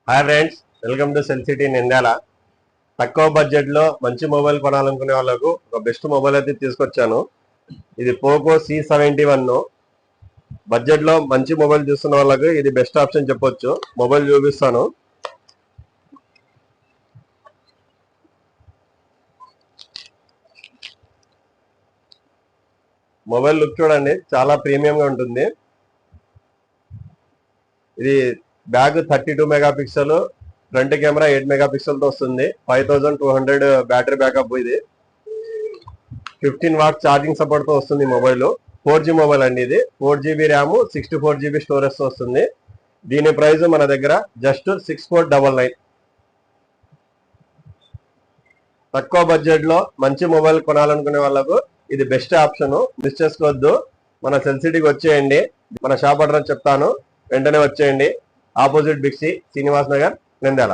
Hi friends, welcome to cell city Nandyal. తక్కువ budget లో మంచి మొబైల్ కొనాలనుకునే వాళ్ళకు ఒక బెస్ట్ మొబైల్ అయితే తీసుకొచ్చాను. ఇది పోకో C71. బడ్జెట్ లో మంచి మొబైల్ చూస్తున్న వాళ్ళకు ఇది బెస్ట్ ఆప్షన్ చెప్పొచ్చు. మొబైల్ చూపిస్తాను. మొబైల్ లుక్ చూడండి, చాలా ప్రీమియం గా ఉంటుంది. ఇది back 32 megapixel, front camera 8 megapixel తో వస్తుంది. 5200 బ్యాటరీ బ్యాకప్. ఇది 15 వాట్ ఛార్జింగ్ సపోర్ట్ తో వస్తుంది. మొబైల్ 4G మొబైల్ అండి. ఇది 4GB ర్యామ్, 64GB స్టోరేజ్ తో వస్తుంది. దీని ప్రైస్ మన దగ్గర జస్ట్ 6499. తక్కువ బడ్జెట్ లో మంచి మొబైల్ కొనాలనుకునే వాళ్ళకు ఇది బెస్ట్ ఆప్షన్. మిస్ చేసుకోవద్దు. మన సెల్ సిటీకి వచ్చేయండి. మన షాప్ అడ్రస్ చెప్తాను, వెంటనే వచ్చేయండి. Opposite big C, Srinivas Nagar, Nandyal.